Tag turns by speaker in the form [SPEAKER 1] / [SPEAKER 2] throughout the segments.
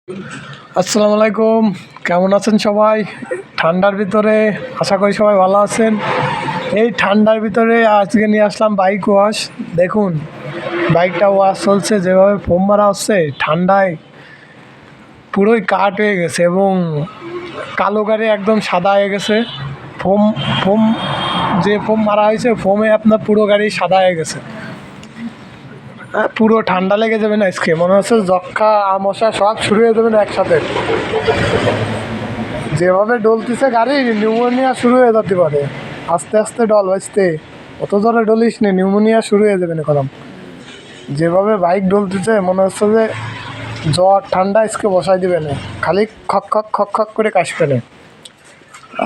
[SPEAKER 1] আসসালামু আলাইকুম, কেমন আছেন সবাই? ঠান্ডার ভিতরে আশা করি সবাই ভালো আছেন। এই ঠান্ডার ভিতরে আজকে নিয়ে আসলাম বাইক ওয়াশ। দেখুন বাইকটা ওয়াশ চলছে, যেভাবে ফোম মারা হচ্ছে ঠান্ডায় পুরোই কাঠ হয়ে গেছে এবং কালো গাড়ি একদম সাদা হয়ে গেছে। ফোম ফোম যে ফোম মারা হয়েছে ফোমে আপনার পুরো গাড়ি সাদা হয়ে গেছে। পুরো ঠান্ডা লেগে যাবে না, আজকে মনে হচ্ছে যক্ষা আমশা সব শুরু হয়ে যাবে না একসাথে। যেভাবে ডলতেছে গাড়ি নিউমোনিয়া শুরু হয়ে যেতে পারে। আস্তে আস্তে ডল বাঁচতে, অত জোরে ডলিস নি, নিউমোনিয়া শুরু হয়ে যাবে না কলম। যেভাবে বাইক ডলতেছে মনে হচ্ছে যে জ্বর ঠান্ডা আজকে বসাই দেবে না, খালি খক খক খক খক করে কাশবে না।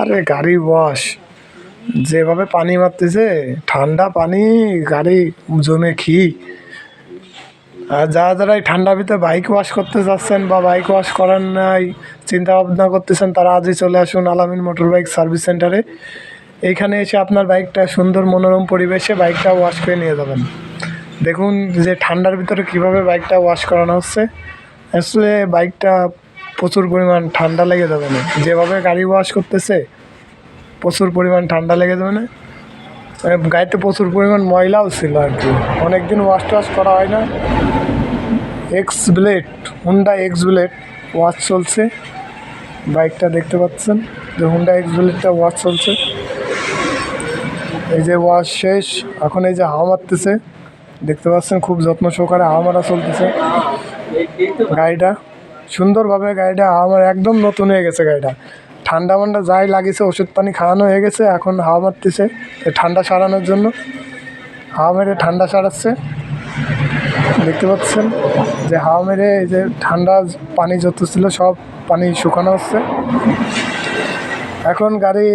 [SPEAKER 1] আরে গাড়ি বস, যেভাবে পানি মারতেছে ঠান্ডা পানি, গাড়ি জমে খি। আর যারা এই ঠান্ডার ভিতরে বাইক ওয়াশ করতে যাচ্ছেন বা বাইক ওয়াশ করার নাই চিন্তা ভাবনা করতেছেন, তারা আজই চলে আসুন আলামিন মোটর বাইক সার্ভিস সেন্টারে। এইখানে এসে আপনার বাইকটা সুন্দর মনোরম পরিবেশে বাইকটা ওয়াশ করে নিয়ে যাবেন। দেখুন যে ঠান্ডার ভিতরে কিভাবে বাইকটা ওয়াশ করানো হচ্ছে। আসলে বাইকটা প্রচুর পরিমাণ ঠান্ডা লেগে যাবে না, যেভাবে গাড়ি ওয়াশ করতেছে প্রচুর পরিমাণ ঠান্ডা লেগে যাবে না। গাড়িতে প্রচুর পরিমাণ ময়লাও ছিল আর কি, অনেকদিন ওয়াশ টোয়াশ করা হয় না। হুন্ডা এক্স ব্লেড ওয়াশ চলছে, বাইকটা দেখতে পাচ্ছেন যে হুন্ডা এক্স ব্লেডটা ওয়াশ চলছে। এই যে ওয়াশ শেষ, এখন এই যে হাওয়া মারতেছে দেখতে পাচ্ছেন, খুব যত্ন সহকারে হাওয়া মারা চলতেছে। গাড়িটা সুন্দরভাবে হাওয়া মারা একদম নতুন হয়ে গেছে। গাড়িটা ঠান্ডা মান্ডা যাই লাগিয়েছে, ওষুধ পানি খাওয়ানো হয়ে গেছে, এখন হাওয়া মারতেছে ঠান্ডা সারানোর জন্য। হাওয়া মেরে ঠান্ডা সারাচ্ছে, দেখতে পাচ্ছেন যে হাওয়া মেরে এই যে ঠান্ডা পানি যত ছিল সব পানি শুকানো হচ্ছে। এখন গাড়ি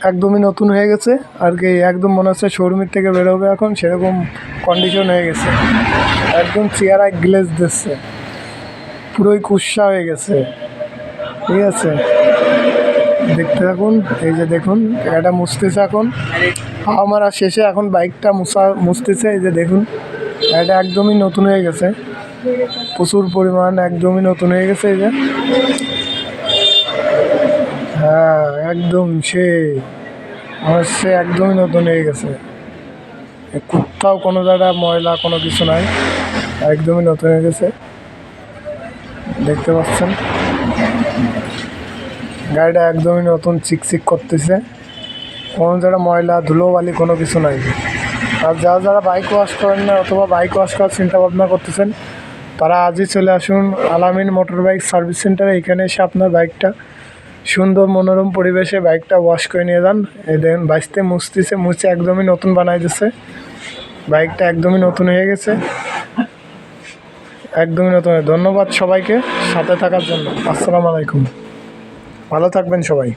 [SPEAKER 1] একদমই নতুন হয়ে গেছে আর কি, একদম মনে হচ্ছে শোরুমের থেকে বেরোবে এখন, সেরকম কন্ডিশন হয়ে গেছে। একদম চেয়ারায় গ্লেজ দিচ্ছে, পুরোই কুৎসা হয়ে গেছে। ঠিক আছে, দেখতে থাকুন। এই যে দেখুন এটা মুছতেছে এখন, হাওয়া মারা শেষে এখন বাইকটা মুছতেছে। এই যে দেখুন এটা একদমই নতুন হয়ে গেছে, প্রচুর পরিমাণ একদমই নতুন হয়ে গেছে। এই যে হ্যাঁ একদম সে একদমই নতুন হয়ে গেছে, কোথাও কোনো জায়গায় ময়লা কোনো কিছু নাই, একদমই নতুন হয়ে গেছে। দেখতে পাচ্ছেন গাড়িটা একদমই নতুন, চিকচিক করতেছে, কোনো জায়গায় ময়লা ধুলো বালি কোনো কিছু নাই। আর যারা বাইক ওয়াশ করেন না অথবা বাইক ওয়াশ করার চিন্তা ভাবনা করতেছেন, তারা আজই চলে আসুন আলামিন মোটর বাইক সার্ভিস সেন্টারে। এখানে এসে আপনার বাইকটা সুন্দর মনোরম পরিবেশে বাইকটা ওয়াশ করে নিয়ে যান। এই দেখুন বাইসতে মুছে একদমই নতুন বানাই দিচ্ছে, বাইকটা একদমই নতুন হয়ে গেছে, একদমই নতুন। ধন্যবাদ সবাইকে সাথে থাকার জন্য। আসসালামু আলাইকুম, ভালো থাকবেন সবাই।